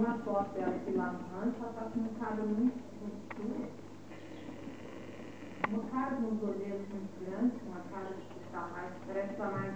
uma foto dela se lavando, ela tá com um cabelo muito duro. Uma cara com os olheiros muito grandes, uma cara que está mais, parece que está mais